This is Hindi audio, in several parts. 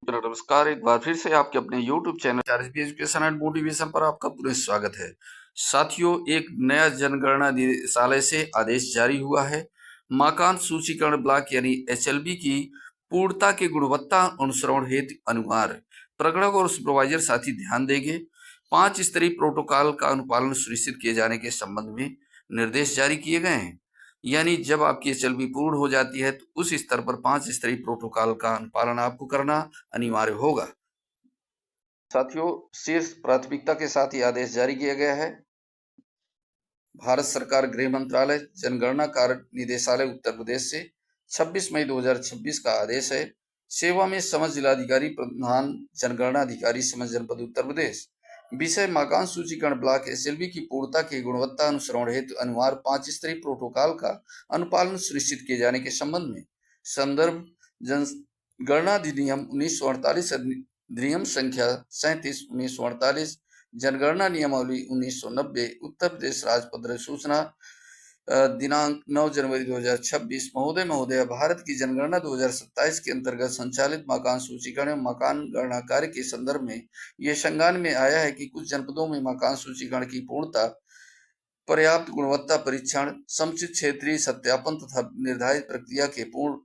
मेरा नमस्कार। एक बार फिर से आपके अपने YouTube channel RSB education and motivation पर आपका पुनः स्वागत है। साथियों, एक नया जनगणना निदेशालय से आदेश जारी हुआ है। मकान सूचीकरण ब्लॉक यानी एचएलबी की पूर्णता की गुणवत्ता अनुश्रवण हेतु अनिवार्य। प्रगणक और सुपरवाइजर साथी ध्यान देंगे। 5 स्तरीय प्रोटोकॉल का अनुपालन सुनिश्चित किए जाने के संबंध में निर्देश जारी किए गए हैं। यानी जब आपकी एचएलबी पूर्ण हो जाती है तो उस स्तर पर 5 स्तरीय प्रोटोकॉल का अनुपालन आपको करना अनिवार्य होगा। साथियों, शीर्ष प्राथमिकता के साथ ये आदेश जारी किया गया है। भारत सरकार गृह मंत्रालय जनगणना कार्य निदेशालय उत्तर प्रदेश से 26 मई 2026 का आदेश है। सेवा में समझ जिलाधिकारी प्रधान जनगणना अधिकारी समझ जनपद उत्तर प्रदेश। विषय मकान सूचीकरण ब्लॉक एसएलबी की पूर्णता की गुणवत्ता अनुश्रवण हेतु अनिवार्य 5 स्तरीय प्रोटोकॉल का अनुपालन सुनिश्चित किए जाने के संबंध में। संदर्भ जनगणना अधिनियम 1948 अधिनियम संख्या 37/1948, जनगणना नियमावली 1990, उत्तर प्रदेश राजपत्र सूचना दिनांक 9 जनवरी 2026। महोदय, भारत की जनगणना 2027 के अंतर्गत संचालित मकान सूचीकरण एवं मकान गणना कार्य के संदर्भ में ये संज्ञान में आया है कि कुछ जनपदों में मकान सूचीकरण की पूर्णता, पर्याप्त गुणवत्ता परीक्षण, समुचित क्षेत्रीय सत्यापन तथा निर्धारित प्रक्रिया के पूर्ण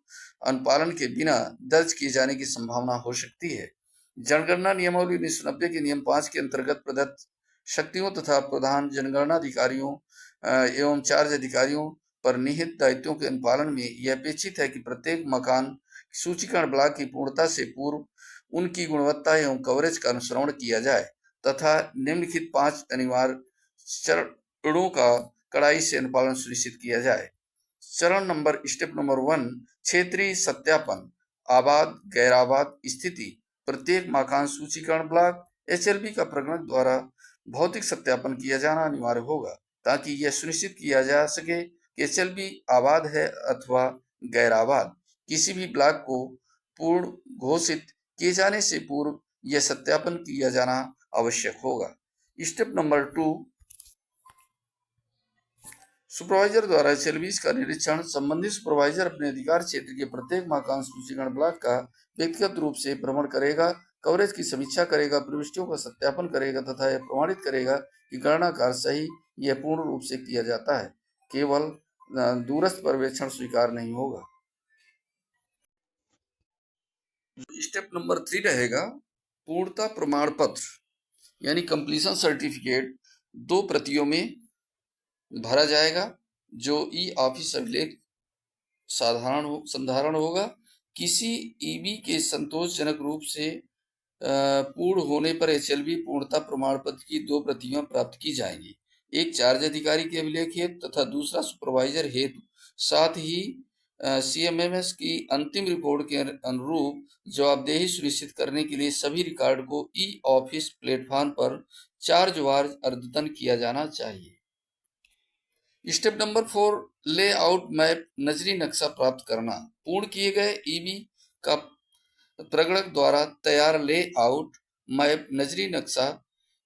अनुपालन के बिना दर्ज किए जाने की संभावना हो सकती है। जनगणना नियमावली 1990 के नियम 5 के अंतर्गत प्रदत्त शक्तियों तथा प्रधान जनगणना अधिकारियों एवं चार्ज अधिकारियों पर निहित दायित्वों के अनुपालन में यह अपेक्षित है कि प्रत्येक मकान सूचीकरण ब्लॉक की पूर्णता से पूर्व उनकी गुणवत्ता एवं कवरेज का अनुश्रवण किया जाए तथा निम्नलिखित 5 अनिवार्य चरणों का कड़ाई से अनुपालन सुनिश्चित किया जाए। स्टेप नंबर 1, क्षेत्रीय सत्यापन। आबाद गैर आबाद स्थिति। प्रत्येक मकान सूचीकरण ब्लॉक एचएलबी का प्रगणक द्वारा भौतिक सत्यापन किया जाना अनिवार्य होगा ताकि यह सुनिश्चित किया जा सके कि एचएलबी आबाद है अथवा गैर आबाद। किसी भी ब्लॉक को पूर्ण घोषित किए जाने से पूर्व यह सत्यापन किया जाना आवश्यक होगा। स्टेप नंबर 2, सुपरवाइजर द्वारा एचएलबी का निरीक्षण। संबंधित सुपरवाइजर अपने अधिकार क्षेत्र के प्रत्येक मकान सूचीकरण ब्लॉक का व्यक्तिगत रूप से भ्रमण करेगा, कवरेज की समीक्षा करेगा, प्रविष्टियों का सत्यापन करेगा तथा यह प्रमाणित करेगा कि गणना कार्य सही यह पूर्ण रूप से किया जाता है। केवल दूरस्थ पर्यवेक्षण स्वीकार नहीं होगा। स्टेप नंबर 3 रहेगा पूर्णता प्रमाण पत्र यानी कंप्लीशन सर्टिफिकेट 2 प्रतियों में भरा जाएगा जो ई ऑफिस अभिलेख संधारण होगा। किसी ईबी के संतोषजनक रूप से पूर्ण होने पर एचएलबी पूर्णता प्रमाण पत्र की 2 प्रतियां प्राप्त की जाएंगी, एक चार्ज अधिकारी के अभिलेख हेतु तथा दूसरा सुपरवाइजर हेतु। साथ ही सीएमएमएस की अंतिम रिपोर्ट के अनुरूप जवाबदेही सुनिश्चित करने के लिए सभी रिकॉर्ड को ई ऑफिस प्लेटफॉर्म पर चार्जवार अद्यतन किया जाना चाहिए। स्टेप नंबर 4, लेआउट मैप नजरी नक्शा प्राप्त करना। पूर्ण किए गए ईबी का प्रगणक द्वारा तैयार लेआउट मैप नजरी नक्शा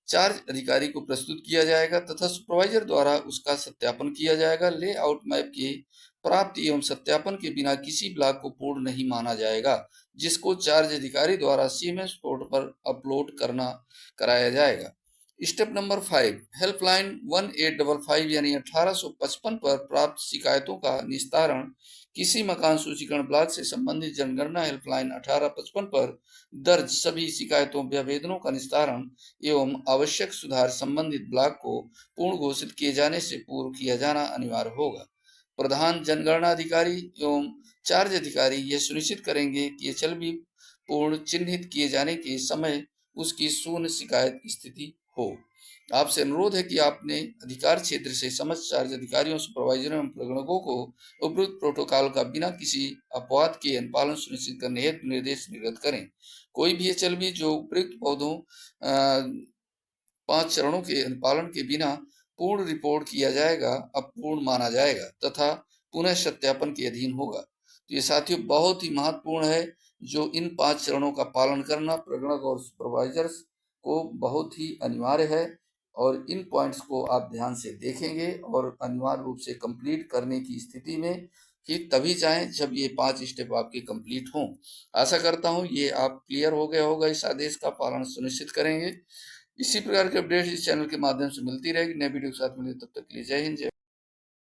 चार्ज अधिकारी को प्रस्तुत किया जाएगा तथा सुपरवाइजर द्वारा उसका सत्यापन किया जाएगा। लेआउट मैप के प्राप्त एवं सत्यापन के बिना किसी ब्लॉक को पूर्ण नहीं माना जाएगा, जिसको चार्ज अधिकारी द्वारा सीएमएस पोर्टल पर अपलोड कराया जाएगा। स्टेप नंबर 5, हेल्पलाइन 1855 यानी 1855 पर प्राप्त शिकायतों का निस्तारण। किसी मकान सूचीकरण ब्लॉक से संबंधित जनगणना हेल्पलाइन 1855 पर दर्ज सभी शिकायतों व आवेदनों का निस्तारण एवं आवश्यक सुधार संबंधित ब्लॉक को पूर्ण घोषित किए जाने से पूर्व किया जाना अनिवार्य होगा। प्रधान जनगणना अधिकारी एवं चार्ज अधिकारी यह सुनिश्चित करेंगे कि एचएलबी पूर्ण चिन्हित किए जाने के समय उसकी शून्य शिकायत स्थिति हो। आपसे अनुरोध है कि आपने अधिकार क्षेत्र से समस्त चार्ज अधिकारियों, सुपरवाइजरों एवं प्रगणकों को उपयुक्त प्रोटोकॉल का बिना किसी अपवाद के अनुपालन सुनिश्चित करने हेतु निर्देश निर्गत करें। कोई भी एचएलबी जो उपयुक्त पौधों 5 चरणों के अनुपालन के बिना पूर्ण रिपोर्ट किया जाएगा अपूर्ण माना जाएगा तथा पुनः सत्यापन के अधीन होगा। तो ये साथियों बहुत ही महत्वपूर्ण है, जो इन 5 चरणों का पालन करना प्रगणक और सुपरवाइजर्स को बहुत ही अनिवार्य है और इन पॉइंट्स को आप ध्यान से देखेंगे और अनिवार्य रूप से कंप्लीट करने की स्थिति में कि तभी जाएं जब ये 5 स्टेप आपके कंप्लीट हों। आशा करता हूं ये आप क्लियर हो गया होगा, इस आदेश का पालन सुनिश्चित करेंगे। इसी प्रकार के अपडेट्स इस चैनल के माध्यम से मिलती रहेगी। नए वीडियो के साथ मिलेंगे, तब तक के लिए जय हिंद, जय